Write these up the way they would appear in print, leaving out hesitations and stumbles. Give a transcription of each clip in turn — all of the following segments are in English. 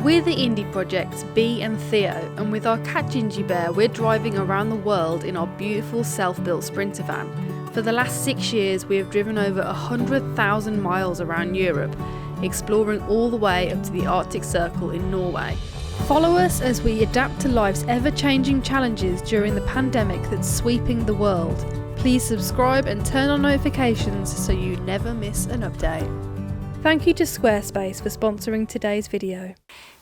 We're the indie projects Bee and Theo, and with our cat Ginjey Bear, we're driving around the world in our beautiful self-built Sprinter van. For the last 6 years, we have driven over 100,000 miles around Europe, exploring all the way up to the Arctic Circle in Norway. Follow us as we adapt to life's ever-changing challenges during the pandemic that's sweeping the world. Please subscribe and turn on notifications so you never miss an update. Thank you to Squarespace for sponsoring today's video.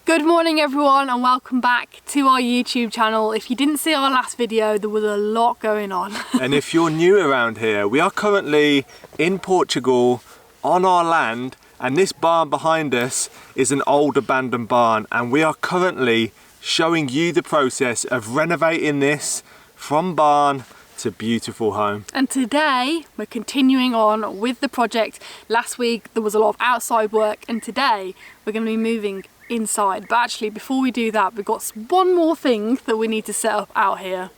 Good morning everyone and welcome back to our YouTube channel. If you didn't see our last video, there was a lot going on. And if you're new around here, we are currently in Portugal on our land, and this barn behind us is an old abandoned barn, and we are currently showing you the process of renovating this from barn to beautiful home. And today we're continuing on with the project. Last week there was a lot of outside work, and today we're going to be moving inside. But actually, before we do that, we've got one more thing that we need to set up out here.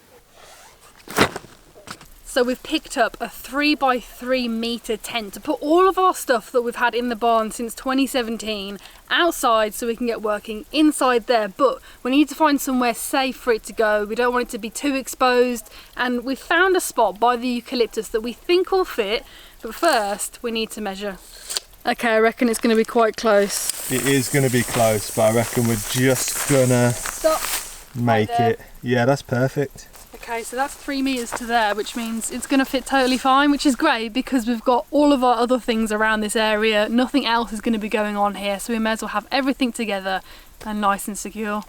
So we've picked up a 3x3 metre tent to put all of our stuff that we've had in the barn since 2017 outside, so we can get working inside there. But we need to find somewhere safe for it to go. We don't want it to be too exposed, and we found a spot by the eucalyptus that we think will fit. But first we need to measure. Okay, I reckon it's going to be quite close. It is going to be close, but I reckon we're just gonna make it. Yeah, that's perfect. Okay, so that's 3 meters to there, which means it's going to fit totally fine, which is great because we've got all of our other things around this area. Nothing else is going to be going on here, so we may as well have everything together and nice and secure.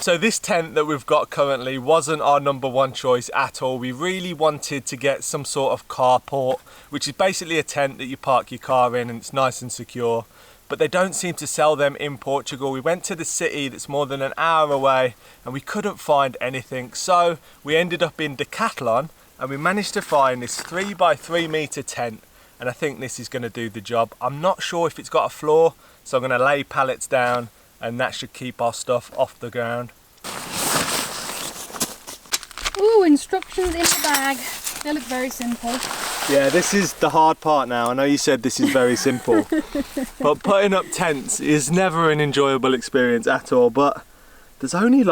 So this tent that we've got currently wasn't our #1 choice at all. We really wanted to get some sort of carport, which is basically a tent that you park your car in and it's nice and secure. But they don't seem to sell them in Portugal. We went to the city that's more than an hour away and we couldn't find anything. So we ended up in Decathlon and we managed to find this 3x3 metre tent, and I think this is going to do the job. I'm not sure if it's got a floor, so I'm going to lay pallets down and that should keep our stuff off the ground. Ooh, instructions in the bag. They look very simple. Yeah, this is the hard part now. I know you said this is very simple, but putting up tents is never an enjoyable experience at all. But there's only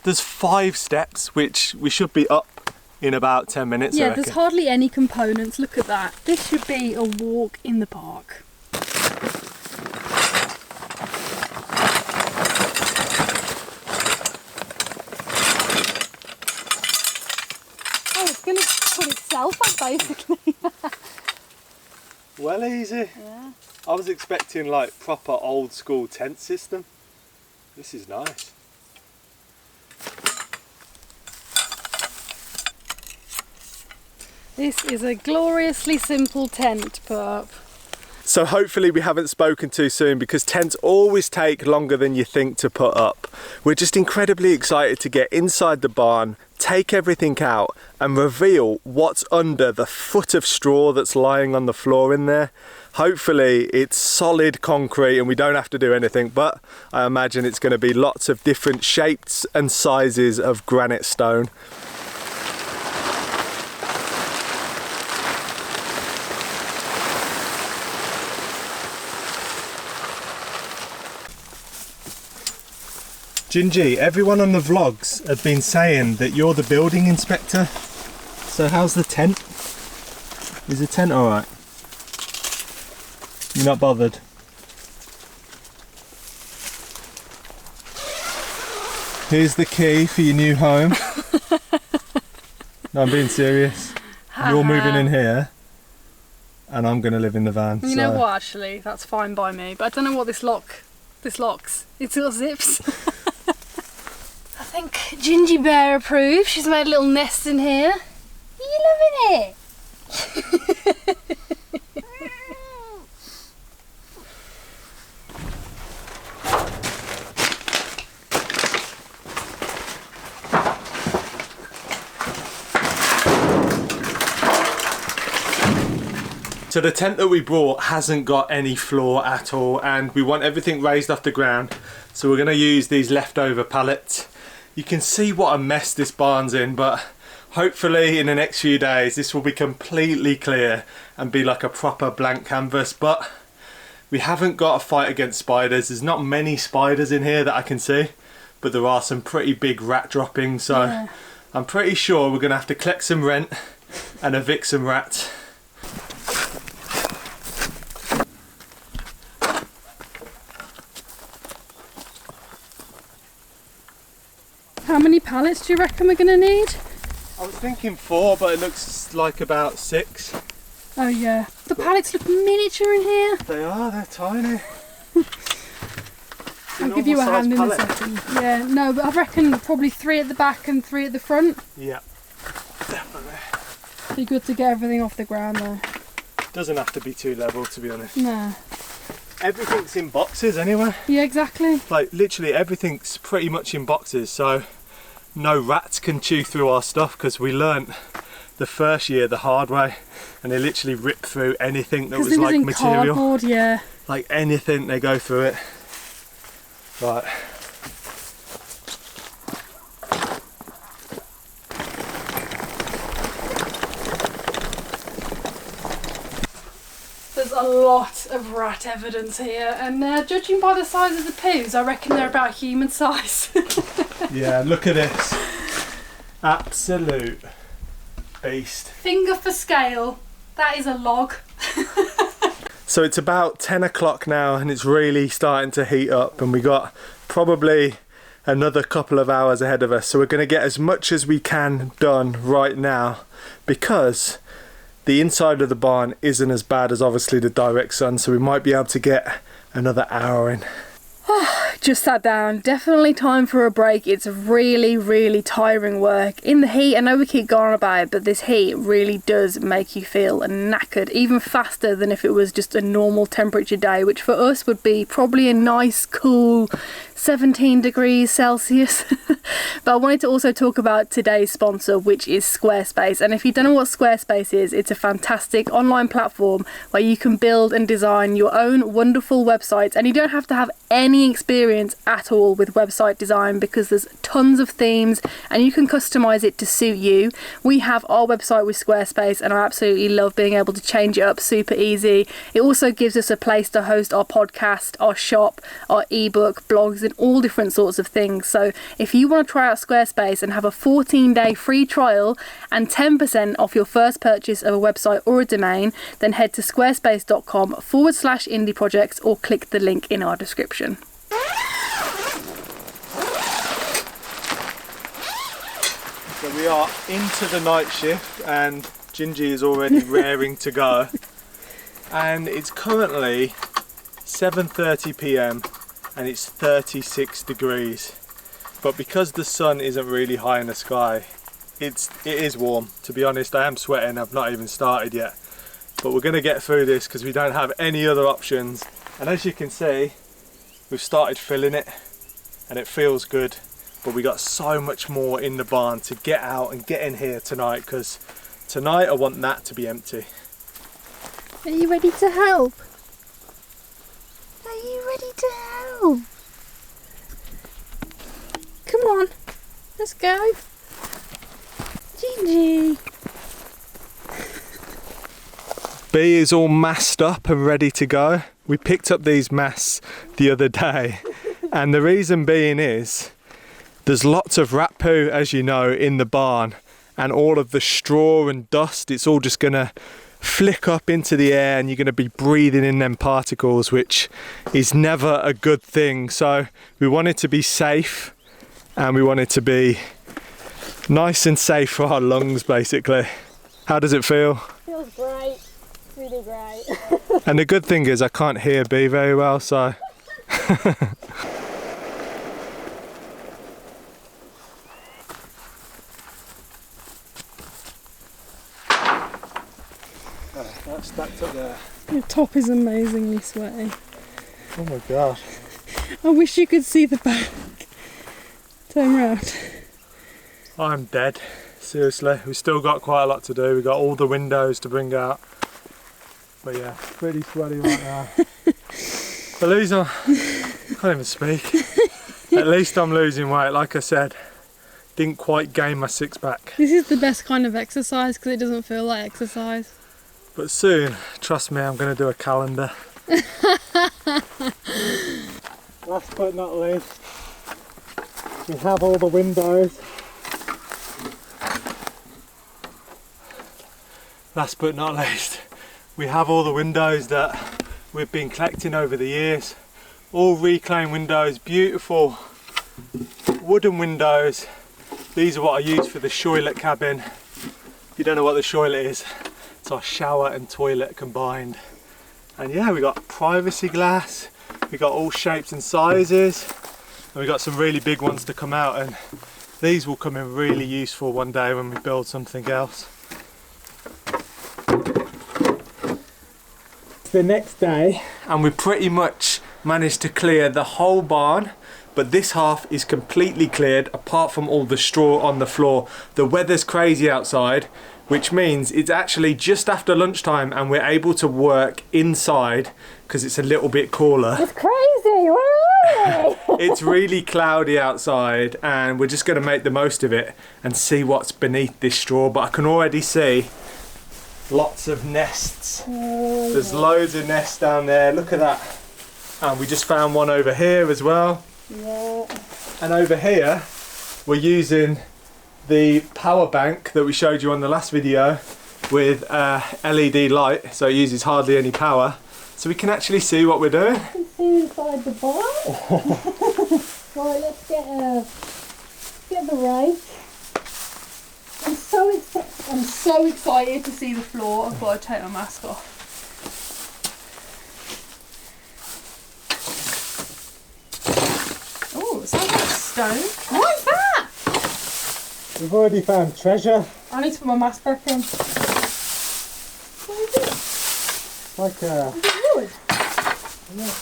there's 5 steps, which we should be up in about 10 minutes. Yeah, there's hardly any components. Look at that. This should be a walk in the park. It's going to put itself up basically. Well, easy. Yeah. I was expecting like proper old school tent system. This is nice. This is a gloriously simple tent to put up. So hopefully we haven't spoken too soon, because tents always take longer than you think to put up. We're just incredibly excited to get inside the barn, take everything out and reveal what's under the foot of straw that's lying on the floor in there. Hopefully it's solid concrete and we don't have to do anything, but I imagine it's going to be lots of different shapes and sizes of granite stone. Ginjey, everyone on the vlogs have been saying that you're the building inspector. So how's the tent? Is the tent alright? You're not bothered? Here's the key for your new home. No, I'm being serious. You're moving in here and I'm going to live in the van. You know what, actually, that's fine by me, but I don't know what this locks. It's got zips. I think Ginjey Bear approves. She's made a little nest in here. Are you loving it? So the tent that we brought hasn't got any floor at all, and we want everything raised off the ground. So we're going to use these leftover pallets. You can see what a mess this barn's in, but hopefully in the next few days this will be completely clear and be like a proper blank canvas. But We haven't got a fight against spiders. There's not many spiders in here that I can see, but there are some pretty big rat droppings, so yeah. I'm pretty sure we're gonna have to collect some rent and evict some rats. How many pallets do you reckon we're gonna need? I was thinking 4, but it looks like about 6. Oh yeah, the pallets look miniature in here. They are, they're tiny. I'll give you a hand in a second. Yeah, no, but I reckon probably 3 at the back and 3 at the front. Yeah, definitely. Be good to get everything off the ground though. Doesn't have to be too level, to be honest. No. Everything's in boxes anyway. Yeah, exactly. Like literally everything's pretty much in boxes, so no rats can chew through our stuff, because we learnt the first year the hard way, and they literally rip through anything that was like material. Cardboard, yeah. Like anything, they go through it. Right. There's a lot of rat evidence here, and judging by the size of the poos, I reckon they're about human size. Yeah, look at this. Absolute beast. Finger for scale, that is a log. So it's about 10 o'clock now, and it's really starting to heat up, and we got probably another couple of hours ahead of us. So we're going to get as much as we can done right now, because the inside of the barn isn't as bad as obviously the direct sun, so we might be able to get another hour in. Just sat down, definitely time for a break. It's really tiring work. In the heat, I know we keep going on about it, but this heat really does make you feel knackered, even faster than if it was just a normal temperature day, which for us would be probably a nice cool 17 degrees Celsius. But I wanted to also talk about today's sponsor, which is Squarespace. And if you don't know what Squarespace is, it's a fantastic online platform where you can build and design your own wonderful websites, and you don't have to have any experience at all with website design, because there's tons of themes and you can customize it to suit you. We have our website with Squarespace, and I absolutely love being able to change it up super easy. It also gives us a place to host our podcast, our shop, our ebook, blogs, and all different sorts of things. So if you want to try out Squarespace and have a 14-day free trial and 10% off your first purchase of a website or a domain, then head to squarespace.com/indieprojects or click the link in our description. So we are into the night shift, and Ginjey is already raring to go, and it's currently 7:30 p.m. and it's 36 degrees, but because the sun isn't really high in the sky, it is warm. To be honest, I am sweating. I've not even started yet, but we're going to get through this because we don't have any other options. And as you can see, we've started filling it and it feels good, but we got so much more in the barn to get out and get in here tonight, because tonight I want that to be empty. Are you ready to help? Are you ready to help? Come on, let's go. Ginjey. Bee is all masked up and ready to go. We picked up these masks the other day, and the reason being is there's lots of rat poo, as you know, in the barn, and all of the straw and dust, it's all just gonna flick up into the air and you're going to be breathing in them particles, which is never a good thing. So we want it to be safe, and we want it to be nice and safe for our lungs, basically. How does it feel? Feels great, really great. And the good thing is I can't hear Bee very well, so that's stacked up there. Your top is amazingly sweaty. Oh my god. I wish you could see the back. Turn round. I'm dead. Seriously, we've still got quite a lot to do. We've got all the windows to bring out. But yeah, pretty sweaty right now. But losing, I can't even speak. At least I'm losing weight, like I said. Didn't quite gain my six pack. This is the best kind of exercise because it doesn't feel like exercise. But soon, trust me, I'm going to do a calendar. Last but not least, we have all the windows. Last but not least, we have all the windows that we've been collecting over the years. All reclaimed windows, beautiful wooden windows. These are what I use for the toilet cabin. If you don't know what the toilet is, it's our shower and toilet combined. And yeah, we got privacy glass, we got all shapes and sizes, and we got some really big ones to come out, and these will come in really useful one day when we build something else. It's the next day and we pretty much managed to clear the whole barn, but this half is completely cleared apart from all the straw on the floor. The weather's crazy outside, which means it's actually just after lunchtime and we're able to work inside because it's a little bit cooler. It's crazy, where are we? It's really cloudy outside and we're just going to make the most of it and see what's beneath this straw, but I can already see lots of nests. There's loads of nests down there, look at that. And we just found one over here as well. Yeah. And over here we're using the power bank that we showed you on the last video with a LED light, so it uses hardly any power, so we can actually see what we're doing. I can see inside the barn. Right, let's get the rake. I'm so excited to see the floor. I've got to take my mask off. Oh, it sounds like stone. What is that? We've already found treasure. I need to put my mask back on. What is it? Like a... Is it wood? Yeah.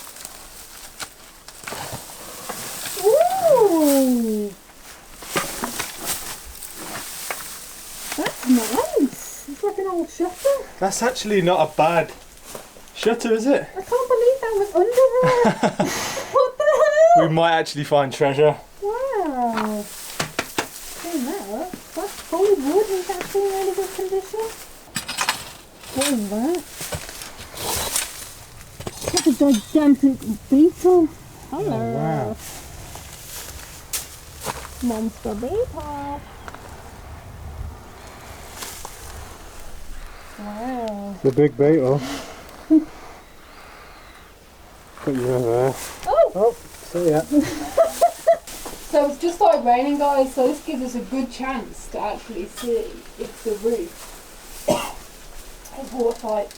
Ooh! That's nice. It's like an old shutter. That's actually not a bad shutter, is it? I can't believe that was under there. What the hell? We might actually find treasure. Wow. Clean that up. That's fully wood. Is that still in really good condition? What is that? It's like a gigantic beetle. Hello. Oh, wow. Monster beetle. Wow. The big beetle. Put you over there. Oh, see ya. So it's just started raining, guys, so this gives us a good chance to actually see if the roof is watertight.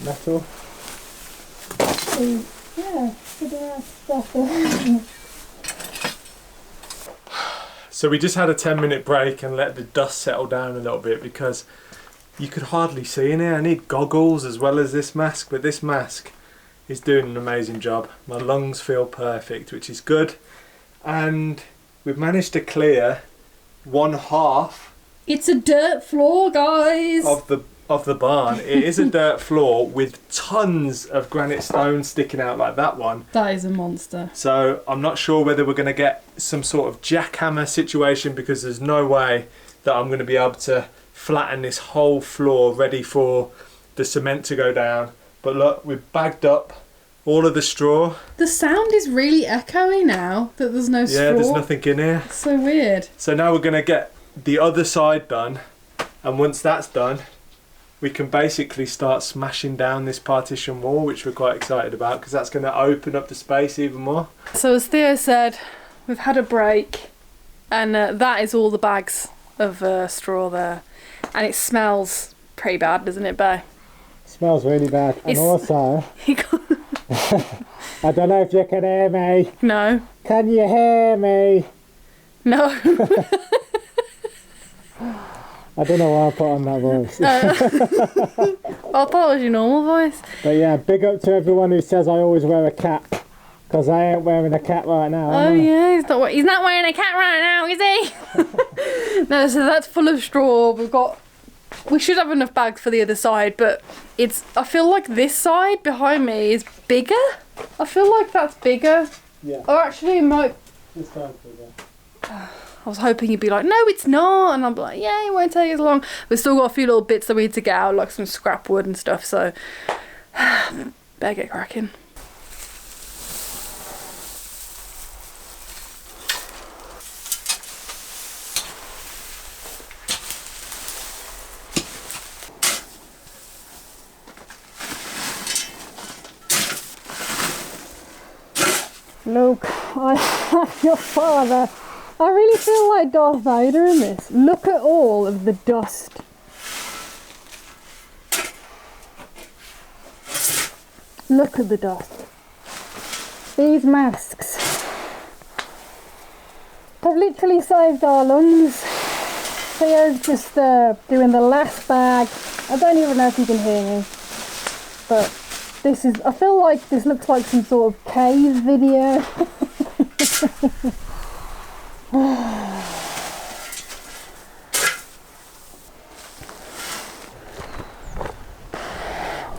Metal. Yeah, good stuff. So we just had a 10-minute break and let the dust settle down a little bit because you could hardly see in here. I need goggles as well as this mask, but this mask is doing an amazing job. My lungs feel perfect, which is good. And we've managed to clear one half. It's a dirt floor, guys. Of the barn. It is a dirt floor with tons of granite stones sticking out like that one. That is a monster. So I'm not sure whether we're going to get some sort of jackhammer situation because there's no way that I'm going to be able to flatten this whole floor ready for the cement to go down. But look, we've bagged up all of the straw. The sound is really echoey now that there's no straw. Yeah, there's nothing in here. It's so weird. So now we're going to get the other side done, and once that's done we can basically start smashing down this partition wall, which we're quite excited about because that's going to open up the space even more. So as Theo said, we've had a break, and that is all the bags of straw there, and it smells pretty bad, doesn't it, Bear? Smells really bad. And also I don't know if you can hear me. No. Can you hear me? No. I don't know why I put on that voice. I thought it was your normal voice. But yeah, big up to everyone who says I always wear a cap, because I ain't wearing a cap right now. Oh yeah, he's not wearing a cap right now, is he? No, so that's full of straw. We should have enough bags for the other side, but I feel like this side behind me is bigger. I feel like that's bigger. Yeah. Or actually it might... This side's bigger. I was hoping you'd be like, no, it's not. And I'm like, yeah, it won't take as long. We've still got a few little bits that we need to get out, like some scrap wood and stuff, so better get cracking. Look, I am your father. I really feel like Darth Vader in this. Look at all of the dust. Look at the dust. These masks have literally saved our lungs. Theo's just doing the last bag. I don't even know if you can hear me, but this is, I feel like this looks like some sort of cave video.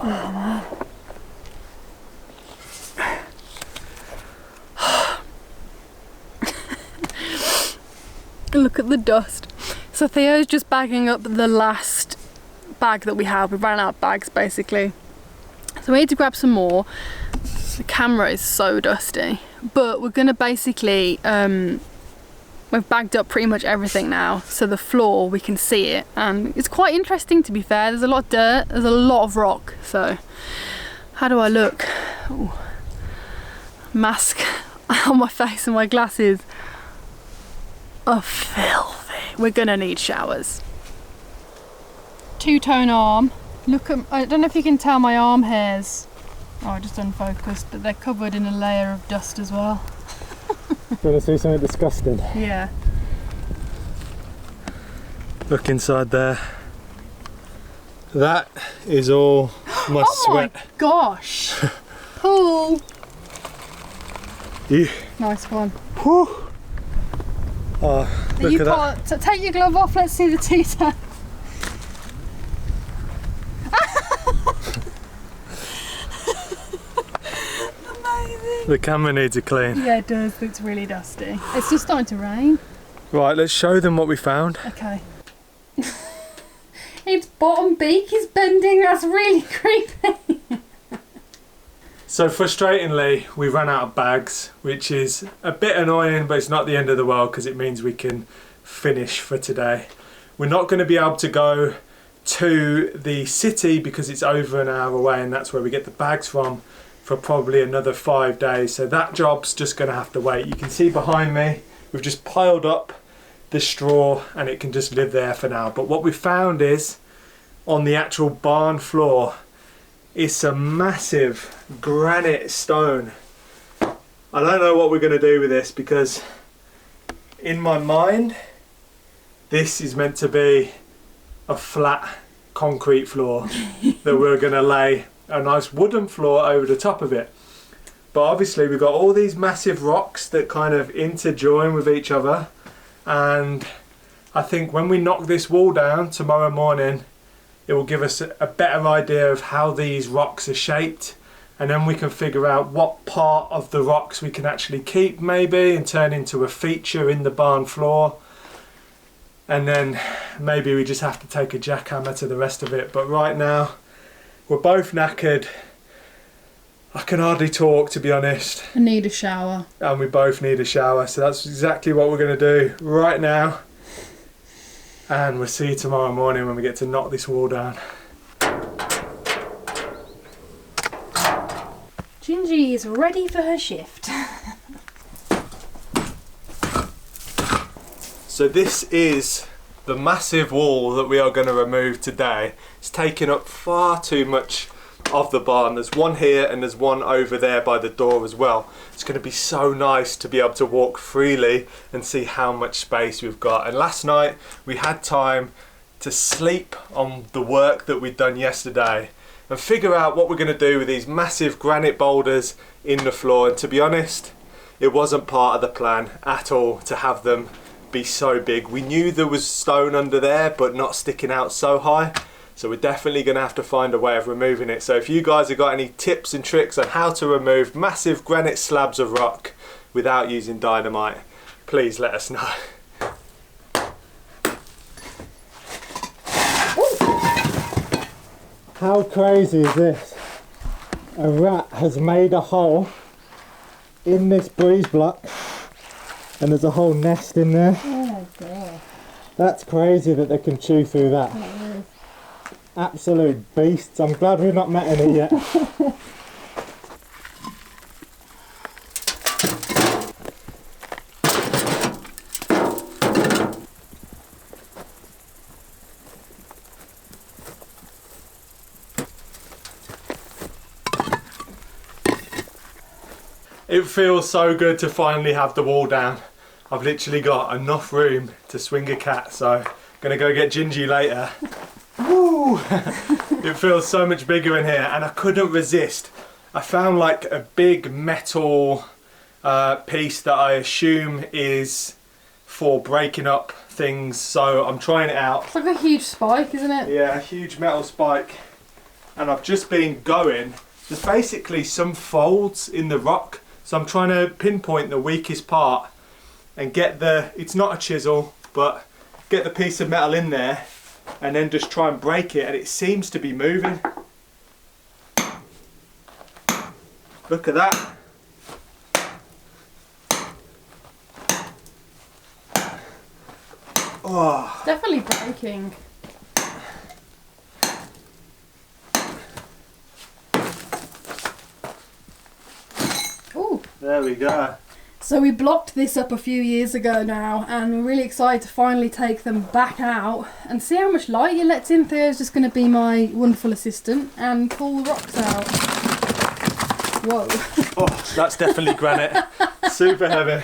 Oh man. Look at the dust. So Theo's just bagging up the last bag that we have. We ran out of bags basically. So we need to grab some more. The camera is so dusty. But we're gonna basically, we've bagged up pretty much everything now. So the floor, we can see it. And it's quite interesting to be fair. There's a lot of dirt, there's a lot of rock. So, how do I look? Ooh. Mask on my face and my glasses are filthy. We're gonna need showers. Two-tone arm. Look at, I don't know if you can tell my arm hairs. Oh, I just unfocused, but they're covered in a layer of dust as well. You want to see something disgusting? Yeah. Look inside there. That is all my sweat. Oh my gosh. Pool. Yeah. Nice one. Whew. Oh, look at that. So take your glove off, let's see the T-tone. Amazing. The camera needs a clean. Yeah, it does. It's really dusty. It's just starting to rain. Right, let's show them what we found. Okay. Its bottom beak is bending. That's really creepy. So frustratingly, we ran out of bags, which is a bit annoying, but it's not the end of the world because it means we can finish for today. We're not going to be able to go to the city because it's over an hour away, and that's where we get the bags from, for probably another 5 days. So that job's just going to have to wait. You can see behind me, we've just piled up the straw and it can just live there for now. But what we found is, on the actual barn floor, is some massive granite stone. I don't know what we're going to do with this because in my mind this is meant to be a flat concrete floor that we're going to lay a nice wooden floor over the top of it. But obviously we've got all these massive rocks that kind of interjoin with each other, and I think when we knock this wall down tomorrow morning, it will give us a better idea of how these rocks are shaped, and then we can figure out what part of the rocks we can actually keep maybe and turn into a feature in the barn floor. And then maybe we just have to take a jackhammer to the rest of it. But right now we're both knackered. I can hardly talk, to be honest. I need a shower. And we both need a shower, so that's exactly what we're going to do right now. And we'll see you tomorrow morning when we get to knock this wall down. Ginjey is ready for her shift. So this is the massive wall that we are going to remove today. It's taken up far too much of the barn. There's one here and there's one over there by the door as well. It's going to be so nice to be able to walk freely and see how much space we've got. And last night we had time to sleep on the work that we'd done yesterday and figure out what we're going to do with these massive granite boulders in the floor. And to be honest, it wasn't part of the plan at all to have them be so big. We knew there was stone under there, but not sticking out so high. So we're definitely going to have to find a way of removing it. So if you guys have got any tips and tricks on how to remove massive granite slabs of rock without using dynamite, please let us know. How crazy is this? A rat has made a hole in this breeze block and there's a whole nest in there. Oh my god. That's crazy that they can chew through that. Absolute beasts. I'm glad we've not met any yet. It feels so good to finally have the wall down. I've literally got enough room to swing a cat, so I'm gonna go get Ginjey later. Woo! It feels so much bigger in here, and I couldn't resist. I found like a big metal piece that I assume is for breaking up things, so I'm trying it out. It's like a huge spike, isn't it? Yeah, a huge metal spike. And I've just been going. There's basically some folds in the rock, so I'm trying to pinpoint the weakest part and get the, it's not a chisel, but get the piece of metal in there and then just try and break it, and it seems to be moving. Look at that. Oh. It's definitely breaking. Ooh. There we go. So we blocked this up a few years ago now, and we're really excited to finally take them back out and see how much light it lets in. Theo's just going to be my wonderful assistant and pull the rocks out. Whoa. Oh, that's definitely granite. Super heavy.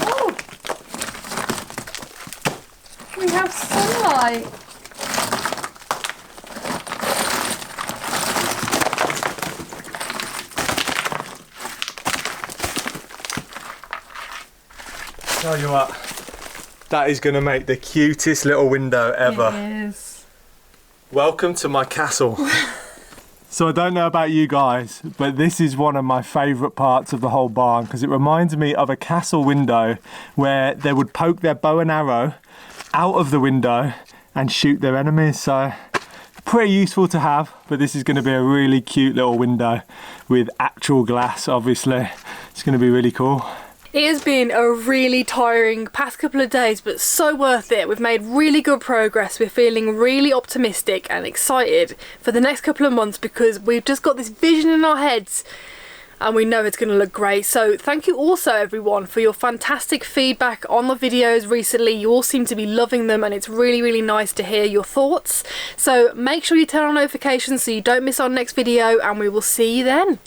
Oh. We have sunlight. Tell you what, that is going to make the cutest little window ever. It is. Welcome to my castle. So I don't know about you guys, but this is one of my favourite parts of the whole barn, because it reminds me of a castle window where they would poke their bow and arrow out of the window and shoot their enemies. So pretty useful to have, but this is going to be a really cute little window with actual glass, obviously. It's going to be really cool. It has been a really tiring past couple of days, but so worth it. We've made really good progress. We're feeling really optimistic and excited for the next couple of months, because we've just got this vision in our heads and we know it's going to look great. So thank you also everyone for your fantastic feedback on the videos recently. You all seem to be loving them, and it's really, really nice to hear your thoughts. So make sure you turn on notifications so you don't miss our next video, and we will see you then.